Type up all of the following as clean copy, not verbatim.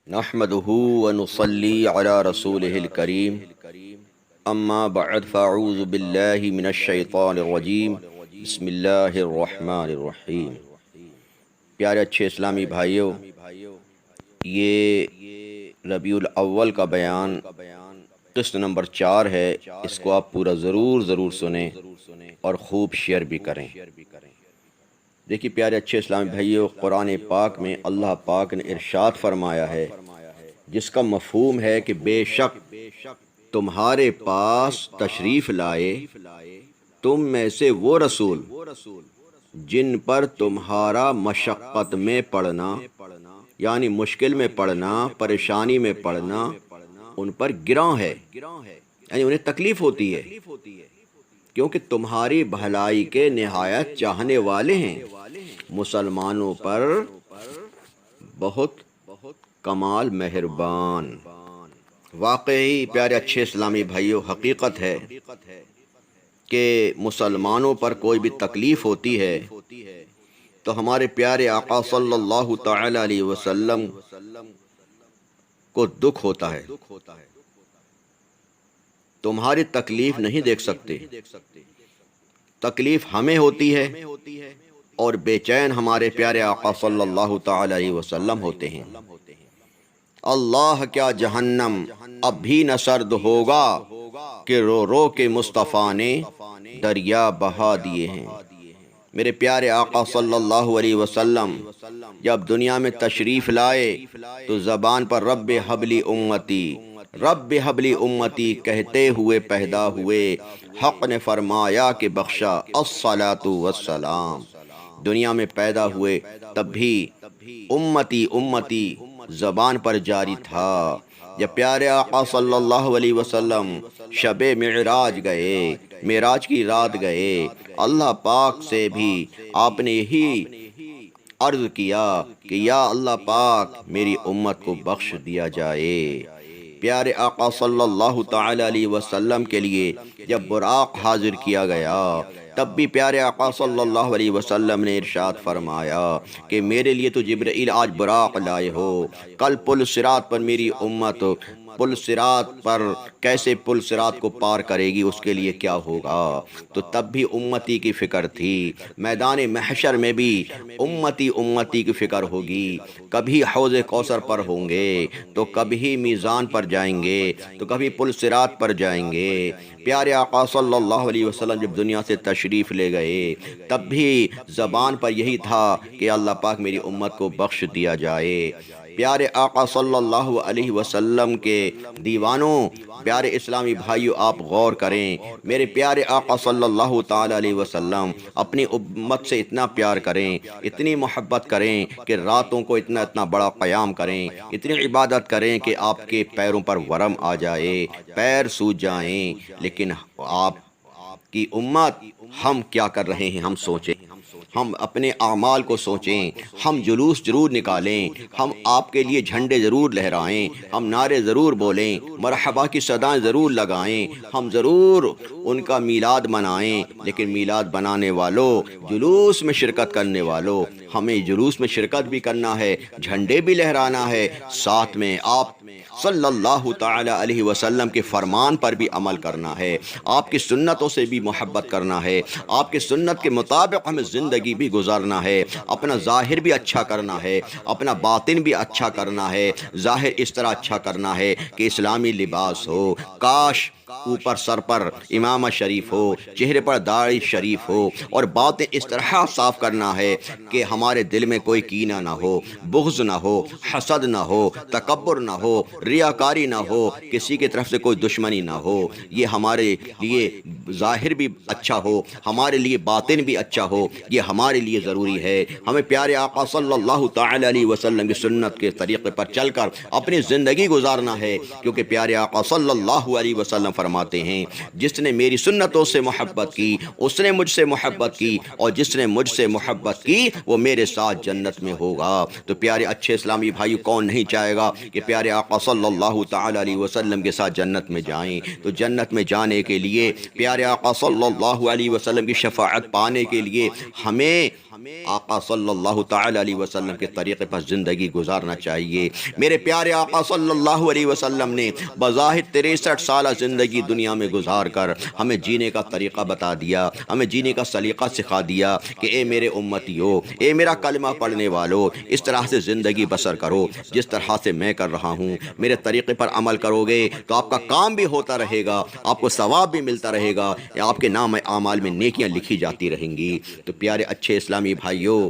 نحمده ونصلي على رسوله الكريم اما بعد فاعوذ بالله من الشیطان الرجیم بسم اللہ الرحمن الرحیم۔ پیارے اچھے اسلامی بھائیوں، یہ ربیع الاول کا بیان قسط نمبر 4 ہے۔ اس کو آپ پورا ضرور سنیں اور خوب شیئر بھی کریں۔ دیکھیے پیارے اچھے اسلامی بھائیوں، قرآن پاک میں اللہ پاک نے ارشاد فرمایا ہے، جس کا مفہوم ہے کہ بے شک تمہارے پاس تشریف لائے تم میں سے وہ رسول جن پر تمہارا مشقت میں پڑنا، یعنی مشکل میں پڑنا، پریشانی میں پڑنا ان پر گراں ہے، یعنی انہیں تکلیف ہوتی ہے، کیونکہ تمہاری بھلائی کے نہایت چاہنے والے ہیں، مسلمانوں پر بہت کمال مہربان۔ واقعی پیارے اچھے اسلامی بھائیوں، حقیقت ہے کہ مسلمانوں پر کوئی بھی تکلیف ہوتی ہے تو ہمارے پیارے آقا صلی اللہ تعالی علیہ وسلم کو دکھ ہوتا ہے۔ تمہاری تکلیف نہیں دیکھ سکتے، تکلیف ہمیں ہوتی ہے، اور بے چین ہمارے پیارے آقا صلی اللہ تعالی علیہ وسلم ہوتے ہیں۔ اللہ کیا جہنم اب بھی نہ سرد ہوگا کہ رو رو کے مصطفیٰ نے دریا بہا دیے ہیں۔ میرے پیارے آقا صلی اللہ علیہ وسلم جب دنیا میں تشریف لائے تو زبان پر رب حبلی امتی، رب حبلی امتی کہتے ہوئے پیدا ہوئے۔ حق نے فرمایا کہ بخشا الصلاۃ والسلام، دنیا میں پیدا ہوئے تب بھی امتی امتی زبان پر جاری تھا۔ جب پیارے آقا صلی اللہ علیہ وسلم شب معراج گئے، معراج کی رات گئے، اللہ پاک سے بھی آپ نے یہی عرض کیا کہ یا اللہ پاک میری امت کو بخش دیا جائے۔ پیارے آقا صلی اللہ تعالی علیہ وسلم کے لیے جب براق حاضر کیا گیا تب بھی پیارے آقا صلی اللہ علیہ وسلم نے ارشاد فرمایا کہ میرے لیے تو جبرائیل آج براق لائے ہو، کل پل صراط پر میری امت پل صراط پر کیسے پل صراط کو پار کرے گی، اس کے لیے کیا ہوگا۔ تو تب بھی امتی کی فکر تھی، میدان محشر میں بھی امتی کی فکر ہوگی۔ کبھی حوض کوثر پر ہوں گے تو کبھی میزان پر جائیں گے تو کبھی پل صراط پر جائیں گے۔ پیارے آقا صلی اللہ علیہ وسلم جب دنیا سے تشریف لے گئے تب بھی زبان پر یہی تھا کہ اللہ پاک میری امت کو بخش دیا جائے۔ پیارے آقا صلی اللہ علیہ وسلم کے دیوانوں، پیارے اسلامی بھائیوں، آپ غور کریں، میرے پیارے آقا صلی اللہ تعالی علیہ وسلم اپنی امت سے اتنا پیار کریں، اتنی محبت کریں کہ راتوں کو اتنا بڑا قیام کریں، اتنی عبادت کریں کہ آپ کے پیروں پر ورم آ جائے، پیر سوج جائیں۔ لیکن آپ کی امت، ہم کیا کر رہے ہیں، ہم سوچیں، ہم اپنے اعمال کو سوچیں، ہم جلوس ضرور نکالیں، ہم آپ کے لیے جھنڈے ضرور لہرائیں، ہم نعرے ضرور بولیں، مرحبا کی صدائیں ضرور لگائیں، ہم ضرور ان کا میلاد منائیں۔ لیکن میلاد بنانے والوں، جلوس میں شرکت کرنے والوں، ہمیں جلوس میں شرکت بھی کرنا ہے، جھنڈے بھی لہرانا ہے، ساتھ میں آپ صلی اللہ تعالی علیہ وسلم کے فرمان پر بھی عمل کرنا ہے، آپ کی سنتوں سے بھی محبت کرنا ہے، آپ کی سنت کے مطابق ہمیں زندگی بھی گزارنا ہے، اپنا ظاہر بھی اچھا کرنا ہے، اپنا باطن بھی اچھا کرنا ہے۔ ظاہر اس طرح اچھا کرنا ہے کہ اسلامی لباس ہو، کاش اوپر سر پر امامہ شریف ہو، چہرے پر داڑھی شریف ہو، اور باطن اس طرح صاف کرنا ہے کہ ہمارے دل میں کوئی کینہ نہ ہو، بغض نہ ہو، حسد نہ ہو، تکبر نہ ہو، ریاکاری نہ ہو، کسی کی طرف سے کوئی دشمنی نہ ہو۔ یہ ہمارے لیے ظاہر بھی اچھا ہو، ہمارے لیے باطن بھی اچھا ہو، یہ ہمارے لیے ضروری ہے۔ ہمیں پیارے آقا صلی اللہ تعالی علیہ وسلم کی سنت کے طریقے پر چل کر اپنی زندگی گزارنا ہے، کیونکہ پیارے آقا صلی اللہ علیہ وسلم فرماتے ہیں جس نے میری سنتوں سے محبت کی اس نے مجھ سے محبت کی، اور جس نے مجھ سے محبت کی وہ میرے ساتھ جنت میں ہوگا۔ تو پیارے اچھے اسلامی بھائیو، کون نہیں چاہے گا کہ پیارے آقا صلی اللہ تعالی علیہ وسلم کے ساتھ جنت میں جائیں؟ تو جنت میں جانے کے لیے، پیارے آقا صلی اللہ علیہ وسلم کی شفاعت پانے کے لیے ہمیں آقا صلی اللہ تعالی علیہ وسلم کے طریقے پر زندگی گزارنا چاہیے۔ میرے پیارے آقا صلی اللہ علیہ وسلم نے بظاہر 63 سالہ زندگی دنیا میں گزار کر ہمیں جینے کا طریقہ بتا دیا، ہمیں جینے کا سلیقہ سکھا دیا کہ اے میرے امتیو، اے میرا کلمہ پڑھنے والو، اس طرح سے زندگی بسر کرو جس طرح سے میں کر رہا ہوں۔ میرے طریقے پر عمل کرو گے تو آپ کا کام بھی ہوتا رہے گا، آپ کو ثواب بھی ملتا رہے گا، یا آپ کے نام اعمال میں نیکیاں لکھی جاتی رہیں گی۔ تو پیارے اچھے اسلامی بھائیو،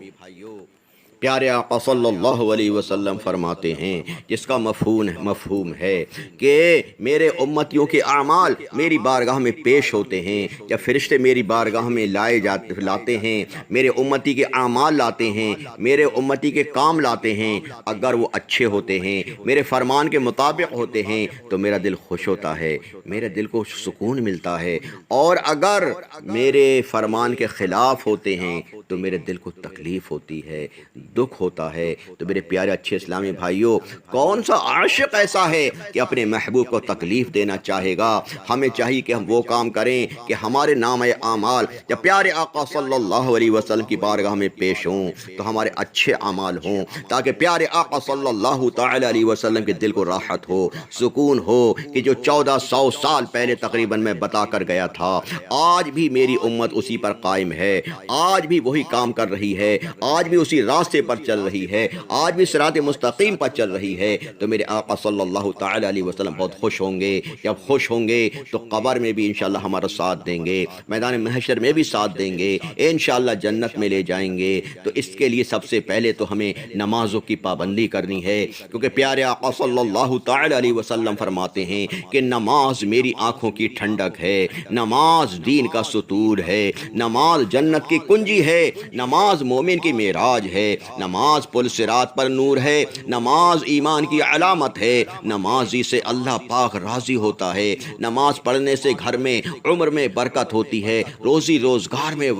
پیارے آقا صلی اللہ علیہ وسلم فرماتے ہیں جس کا مفہوم ہے کہ میرے امتیوں کے اعمال میری بارگاہ میں پیش ہوتے ہیں، جب فرشتے میری بارگاہ میں لاتے ہیں، میرے امتی کے اعمال لاتے ہیں، میرے امتی کے کام لاتے ہیں، اگر وہ اچھے ہوتے ہیں، میرے فرمان کے مطابق ہوتے ہیں تو میرا دل خوش ہوتا ہے، میرے دل کو سکون ملتا ہے، اور اگر میرے فرمان کے خلاف ہوتے ہیں تو میرے دل کو تکلیف ہوتی ہے، دکھ ہوتا ہے۔ تو میرے پیارے اچھے اسلامی بھائیوں، کون سا عاشق ایسا ہے کہ اپنے محبوب کو تکلیف دینا چاہے گا؟ ہمیں چاہیے کہ ہم وہ کام کریں کہ ہمارے نام اعمال جب پیارے آقا صلی اللہ علیہ وسلم کی بارگاہ میں پیش ہوں تو ہمارے اچھے اعمال ہوں، تاکہ پیارے آقا صلی اللہ تعالی علیہ وسلم کے دل کو راحت ہو، سکون ہو کہ جو 1400 سال پہلے تقریباً میں بتا کر گیا تھا، آج بھی میری امت اسی پر قائم ہے، آج بھی وہی کام کر رہی ہے، آج بھی اسی راستے پر چل رہی ہے، آج بھی صراط مستقیم پر چل رہی ہے۔ تو میرے آقا صلی اللہ تعالی علیہ وسلم بہت خوش ہوں گے۔ جب خوش ہوں گے تو قبر میں بھی انشاءاللہ ہمارا ساتھ دیں گے، میدان محشر میں بھی ساتھ دیں گے، انشاءاللہ جنت میں لے جائیں گے۔ تو اس کے لیے سب سے پہلے تو ہمیں نمازوں کی پابندی کرنی ہے، کیونکہ پیارے آقا صلی اللہ تعالی علیہ وسلم فرماتے ہیں کہ نماز میری آنکھوں کی ٹھنڈک ہے، نماز دین کا ستور ہے، نماز جنت کی کنجی ہے، نماز مومن کی معراج ہے، نماز پل صراط پر نور ہے، نماز ایمان کی علامت ہے، نمازی سے اللہ پاک راضی ہوتا ہے، نماز پڑھنے سے گھر میں عمر میں برکت ہوتی ہے، روزی روزگار میں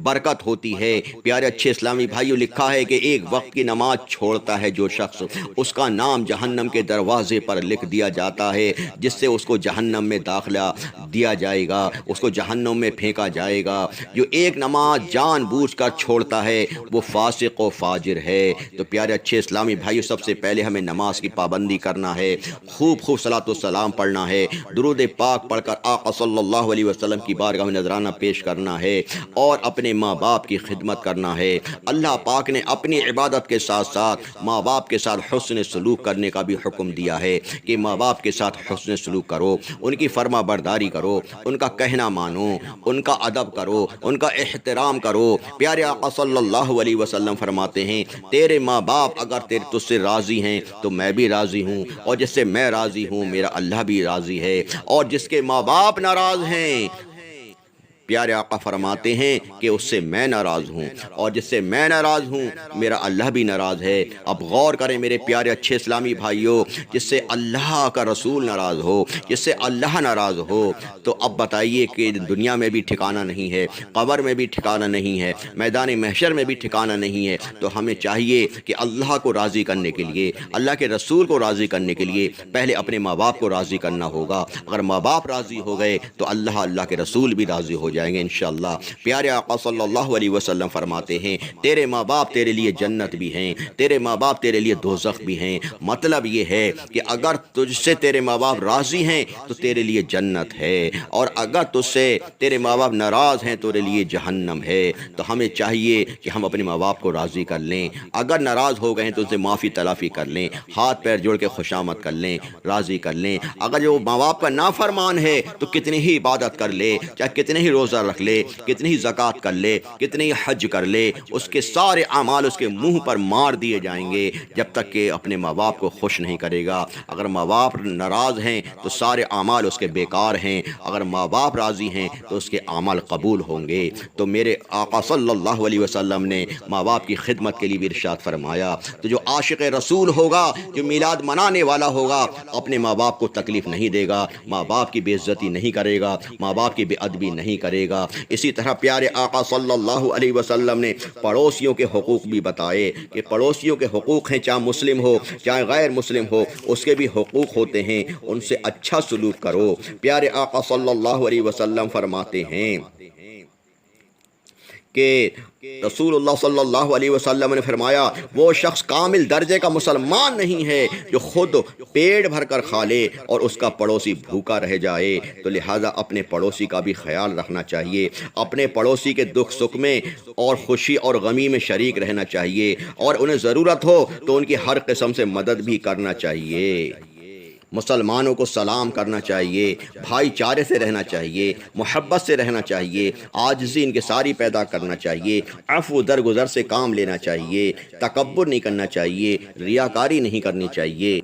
برکت ہوتی ہے۔ پیارے اچھے اسلامی بھائیو، لکھا ہے کہ ایک وقت کی نماز چھوڑتا ہے جو شخص، اس کا نام جہنم کے دروازے پر لکھ دیا جاتا ہے، جس سے اس کو جہنم میں داخلہ دیا جائے گا، اس کو جہنم میں پھینکا جائے گا۔ جو ایک نماز جان بوجھ کر چھوڑتا ہے وہ فاسق و فاجر ہے۔ تو پیارے اچھے اسلامی بھائیو، سب سے پہلے ہمیں نماز کی پابندی کرنا ہے، خوب صلاۃ و سلام پڑھنا ہے، درود پاک پڑھ کر آقا صلی اللہ علیہ وسلم کی بارگاہ میں نذرانہ پیش کرنا ہے، اور اپنے ماں باپ کی خدمت کرنا ہے۔ اللہ پاک نے اپنی عبادت کے ساتھ ساتھ ماں باپ کے ساتھ حسن سلوک کرنے کا بھی حکم دیا ہے کہ ماں باپ کے ساتھ حسن سلوک کرو، ان کی فرما برداری کرو، ان کا کہنا مانو، ان کا ادب کرو، ان کا احترام کرو۔ پیارے آقا صلی اللہ علیہ وسلم فرماتے ہیں تیرے ماں باپ اگر تجھ سے راضی ہیں تو میں بھی راضی ہوں، اور جس سے میں راضی ہوں میرا اللہ بھی راضی ہے، اور جس کے ماں باپ ناراض ہیں پیارے آقا فرماتے ہیں کہ اس سے میں ناراض ہوں، اور جس سے میں ناراض ہوں میرا اللہ بھی ناراض ہے۔ اب غور کریں میرے پیارے اچھے اسلامی بھائیوں، جس سے اللہ کا رسول ناراض ہو، جس سے اللہ ناراض ہو، تو اب بتائیے کہ دنیا میں بھی ٹھکانہ نہیں ہے، قبر میں بھی ٹھکانہ نہیں ہے، میدان محشر میں بھی ٹھکانہ نہیں ہے۔ تو ہمیں چاہیے کہ اللہ کو راضی کرنے کے لیے، اللہ کے رسول کو راضی کرنے کے لیے پہلے اپنے ماں باپ کو راضی کرنا ہوگا۔ اگر ماں باپ راضی ہو گئے تو اللہ کے رسول بھی راضی ہو جائیں گے انشاءاللہ۔ پیارے آقا صلی اللہ علیہ وسلم فرماتے ہیں تیرے ماں باپ تیرے لیے جنت بھی ہیں، تیرے ماں باپ تیرے لیے دوزخ بھی ہیں۔ مطلب یہ ہے کہ اگر تجھ سے تیرے ماں باپ راضی ہیں تو تیرے لیے جنت ہے، اور اگر تجھ سے تیرے ماں باپ ناراض ہیں تو تیرے لیے جہنم ہے۔ تو ہمیں چاہیے کہ ہم اپنے ماں باپ کو راضی کر لیں، اگر ناراض ہو گئے ہیں تو ان سے معافی تلافی کر لیں، ہاتھ پیر جوڑ کے خوشامد کر لیں، راضی کر لیں۔ اگر جو ماں باپ کا نافرمان ہے تو کتنی ہی عبادت کر لے، چاہے کتنے ہی روزہ رکھ لے، کتنی ہی زکوٰۃ زکوٰۃ کر لے، کتنے ہی حج کر لے، اس کے سارے اعمال اس کے منہ پر مار دیے جائیں گے جب تک کہ اپنے ماں باپ کو خوش نہیں کرے گا۔ اگر ماں باپ ناراض ہیں تو سارے اعمال اس کے بیکار ہیں، اگر ماں باپ راضی ہیں تو اس کے اعمال قبول ہوں گے۔ تو میرے آقا صلی اللہ علیہ وسلم نے ماں باپ کی خدمت کے لیے بھی ارشاد فرمایا، تو جو عاشق رسول ہوگا، جو میلاد منانے والا ہوگا، اپنے ماں باپ کو تکلیف نہیں دے گا، ماں باپ کی بے عزتی نہیں کرے گا، ماں باپ کی بے ادبی نہیں کرے گا۔ اسی طرح پیارے آقا صلی اللہ علیہ وسلم نے پڑوسیوں کے حقوق بھی بتائے کہ پڑوسیوں کے حقوق ہیں، چاہے مسلم ہو چاہے غیر مسلم ہو، اس کے بھی حقوق ہوتے ہیں، ان سے اچھا سلوک کرو۔ پیارے آقا صلی اللہ علیہ وسلم فرماتے ہیں کہ رسول اللہ صلی اللہ علیہ وسلم نے فرمایا، وہ شخص کامل درجے کا مسلمان نہیں ہے جو خود پیٹ بھر کر کھا لے اور اس کا پڑوسی بھوکا رہ جائے۔ تو لہٰذا اپنے پڑوسی کا بھی خیال رکھنا چاہیے، اپنے پڑوسی کے دکھ سکھ میں اور خوشی اور غمی میں شریک رہنا چاہیے، اور انہیں ضرورت ہو تو ان کی ہر قسم سے مدد بھی کرنا چاہیے۔ مسلمانوں کو سلام کرنا چاہیے، بھائی چارے سے رہنا چاہیے، محبت سے رہنا چاہیے، عاجزی انکساری پیدا کرنا چاہیے، عفو درگزر سے کام لینا چاہیے، تکبر نہیں کرنا چاہیے، ریاکاری نہیں کرنی چاہیے،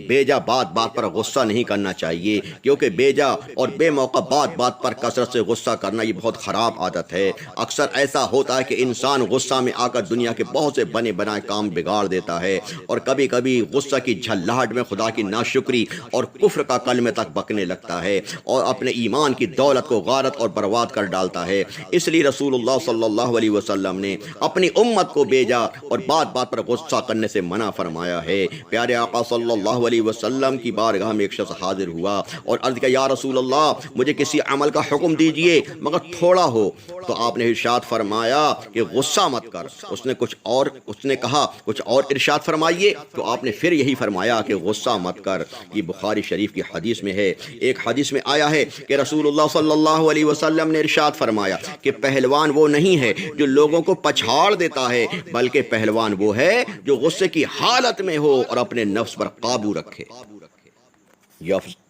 بیجا بات بات پر غصہ نہیں کرنا چاہیے، کیونکہ بیجا اور بے موقع بات بات پر کثرت سے غصہ کرنا یہ بہت خراب عادت ہے۔ اکثر ایسا ہوتا ہے کہ انسان غصہ میں آ کر دنیا کے بہت سے بنے بنائے کام بگاڑ دیتا ہے، اور کبھی کبھی غصہ کی جھلاہٹ میں خدا کی ناشکری اور کفر کا کلمے تک بکنے لگتا ہے، اور اپنے ایمان کی دولت کو غارت اور برباد کر ڈالتا ہے۔ اس لیے رسول اللہ صلی اللہ علیہ وسلم نے اپنی امت کو بیجا اور بات بات پر غصہ کرنے سے منع فرمایا ہے۔ پیارے آقا صلی اللہ علیہ وسلم کی بارگاہ میں ایک شخص حاضر ہوا اور عرض کیا، یا رسول اللہ، مجھے کسی عمل کا حکم دیجئے مگر تھوڑا ہو۔ تو آپ نے ارشاد فرمایا کہ غصہ مت کر۔ اس نے کہا کچھ اور ارشاد فرمائیے، تو آپ نے پھر یہی فرمایا کہ غصہ مت کر۔ یہ بخاری شریف کی حدیث میں ہے۔ ایک حدیث میں آیا ہے کہ رسول اللہ صلی اللہ علیہ وسلم نے ارشاد فرمایا کہ پہلوان وہ نہیں ہے جو لوگوں کو پچھاڑ دیتا ہے، بلکہ پہلوان وہ ہے جو غصے کی حالت میں ہو اور اپنے نفس پر قابو رکھے،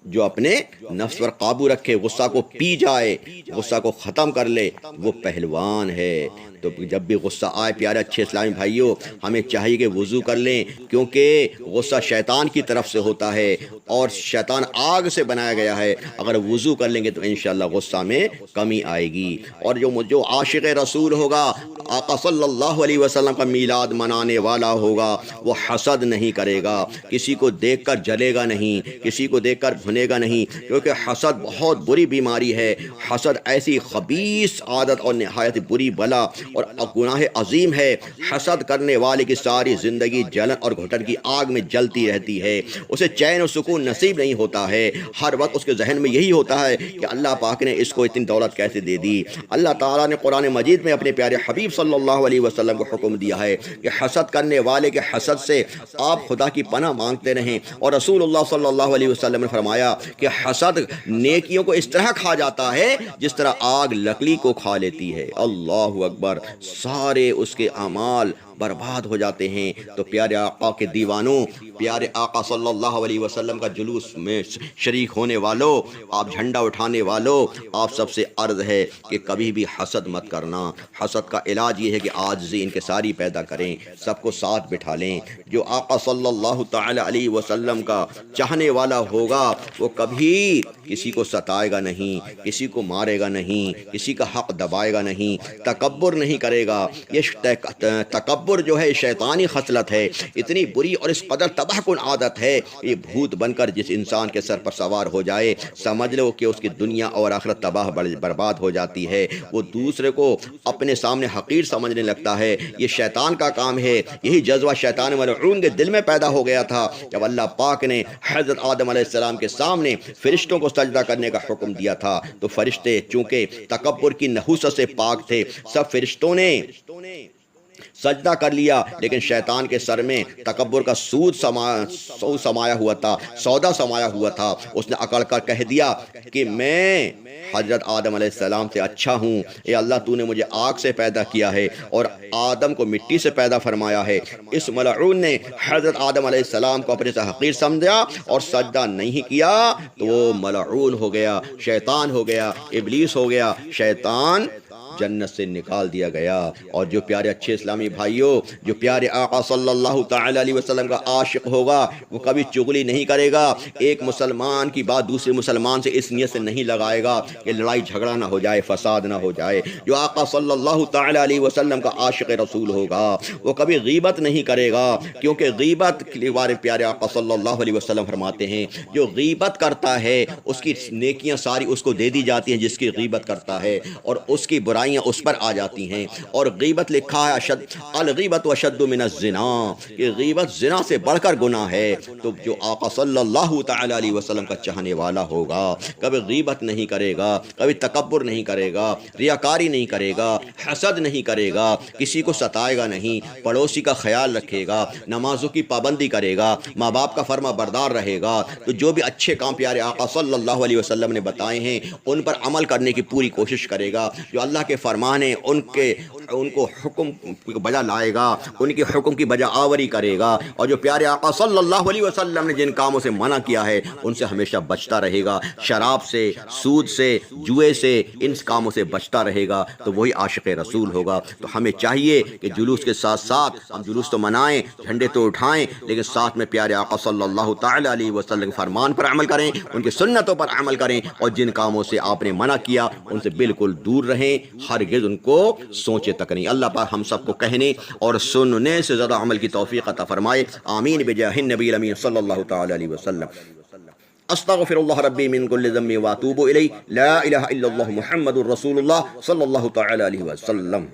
جو اپنے نفس پر قابو رکھے، غصہ کو پی جائے، غصہ کو ختم کر لے، وہ پہلوان ہے۔ تو جب بھی غصہ آئے پیارے اچھے اسلامی بھائیوں، ہمیں چاہیے کہ وضو کر لیں، کیونکہ غصہ شیطان کی طرف سے ہوتا ہے اور شیطان آگ سے بنایا گیا ہے۔ اگر وضو کر لیں گے تو انشاءاللہ غصہ میں کمی آئے گی۔ اور جو عاشق رسول ہوگا، آقا صلی اللہ علیہ وسلم کا میلاد منانے والا ہوگا، وہ حسد نہیں کرے گا، کسی کو دیکھ کر جلے گا نہیں، کسی کو دیکھ کر بھنے گا نہیں، کیونکہ حسد بہت بری بیماری ہے۔ حسد ایسی خبیث عادت اور نہایت بری بلا اور گناہ عظیم ہے۔ حسد کرنے والے کی ساری زندگی جلن اور گھٹن کی آگ میں جلتی رہتی ہے، اسے چین و سکون نصیب نہیں ہوتا ہے۔ ہر وقت اس کے ذہن میں یہی ہوتا ہے کہ اللہ پاک نے اس کو اتنی دولت کیسے دے دی۔ اللہ تعالیٰ نے قرآن مجید میں اپنے پیارے حبیب صلی اللہ علیہ وسلم کو حکم دیا ہے کہ حسد کرنے والے کے حسد سے آپ خدا کی پناہ مانگتے رہیں، اور رسول اللہ صلی اللہ علیہ وسلم نے فرمایا کہ حسد نیکیوں کو اس طرح کھا جاتا ہے جس طرح آگ لکڑی کو کھا لیتی ہے۔ اللہ اکبر، سارے اس کے اعمال برباد ہو جاتے ہیں۔ تو پیارے آقا کے دیوانوں، پیارے آقا صلی اللہ علیہ وسلم کا جلوس میں شریک ہونے والوں، آپ جھنڈا اٹھانے والوں، آپ سب سے عرض ہے کہ کبھی بھی حسد مت کرنا۔ حسد کا علاج یہ ہے کہ عاجزی انکساری پیدا کریں، سب کو ساتھ بٹھا لیں۔ جو آقا صلی اللہ تعالی علیہ وسلم کا چاہنے والا ہوگا، وہ کبھی کسی کو ستائے گا نہیں، کسی کو مارے گا نہیں، کسی کا حق دبائے گا نہیں، تکبر نہیں کرے گا۔ یہ تکبر جو ہے شیطانی خصلت ہے، اتنی بری اور اس قدر تباہ کن عادت ہے، یہ بھوت بن کر جس انسان کے سر پر سوار ہو جائے، سمجھ لو کہ اس کی دنیا اور آخرت تباہ برباد ہو جاتی ہے۔ وہ دوسرے کو اپنے سامنے حقیر سمجھنے لگتا ہے۔ یہ شیطان کا کام ہے۔ یہی جذبہ شیطان ملعون کے دل میں پیدا ہو گیا تھا جب اللہ پاک نے حضرت آدم علیہ السلام کے سامنے فرشتوں کو سجدہ کرنے کا حکم دیا تھا، تو فرشتے چونکہ تکبر کی نحوست سے پاک تھے، سب فرشتوں نے سجدہ کر لیا، لیکن شیطان کے سر میں تکبر کا سود سمایا ہوا تھا، سودا سمایا ہوا تھا۔ اس نے اکڑ کر کہہ دیا کہ میں حضرت آدم علیہ السلام سے اچھا ہوں، اے اللہ تو نے مجھے آگ سے پیدا کیا ہے اور آدم کو مٹی سے پیدا فرمایا ہے۔ اس ملعون نے حضرت آدم علیہ السلام کو اپنے سے حقیر سمجھا اور سجدہ نہیں کیا، تو وہ ملعون ہو گیا، شیطان ہو گیا، ابلیس ہو گیا۔ شیطان جنت سے نکال دیا گیا۔ اور جو پیارے اچھے اسلامی بھائیوں، جو پیارے آقا صلی اللہ تعالی علیہ وسلم کا عاشق ہوگا وہ کبھی چغلی نہیں کرے گا، ایک مسلمان کی بات دوسرے مسلمان سے اس نیت سے نہیں لگائے گا کہ لڑائی جھگڑا نہ ہو جائے، فساد نہ ہو جائے۔ جو آقا صلی اللہ تعالی علیہ وسلم کا عاشق رسول ہوگا وہ کبھی غیبت نہیں کرے گا، کیونکہ غیبت ہمارے پیارے آقا صلی اللہ علیہ وسلم فرماتے ہیں جو غیبت کرتا ہے اس کی نیکیاں ساری اس کو دے دی جاتی ہیں جس کی غیبت کرتا ہے، اور اس کی برائیاں اس پر آ جاتی ہیں۔ اور غیبت لکھا ہے الغیبت اشد من الزنا، کہ غیبت زنا سے بڑھ کر گناہ ہے۔ تو جو آقا صلی اللہ تعالی علیہ وسلم کا چاہنے والا ہوگا کبھی غیبت نہیں کرے گا، کبھی تکبر نہیں کرے گا، ریاکاری نہیں کرے گا، حسد نہیں کرے گا، کسی کو ستائے گا نہیں، پڑوسی کا خیال رکھے گا، نمازوں کی پابندی کرے گا، ماں باپ کا فرما بردار رہے گا۔ تو جو بھی اچھے کام پیارے آقا صلی اللہ علیہ وسلم نے بتائے ہیں ان پر عمل کرنے کی پوری کوشش کرے گا، جو اللہ کے فرمان ہیں ان کو حکم بجا لائے گا، ان کے حکم کی بجا آوری کرے گا، اور جو پیارے آقا صلی اللہ علیہ وسلم نے جن کاموں سے منع کیا ہے ان سے ہمیشہ بچتا رہے گا، شراب سے، سود سے، جوئے سے، ان کاموں سے بچتا رہے گا، تو وہی عاشق رسول ہوگا۔ تو ہمیں چاہیے کہ جلوس کے ساتھ ساتھ ہم جلوس تو منائیں، جھنڈے تو اٹھائیں، لیکن ساتھ میں پیارے آقا صلی اللہ تعالی علیہ وسلم کے فرمان پر عمل کریں، ان کی سنتوں پر عمل کریں، اور جن کاموں سے آپ نے منع کیا ان سے بالکل دور رہیں، ہرگز ان کو سوچے تک نہیں۔ اللہ پاک ہم سب کو کہنے اور سننے سے زیادہ عمل کی توفیق عطا فرمائے، آمین بجاہ النبی الامین صلی اللہ تعالی علیہ وسلم۔ استغفر اللہ ربی من کل ذنب واتوب الیہ، لا الہ الا اللہ محمد رسول اللہ صلی اللہ تعالی علیہ وسلم۔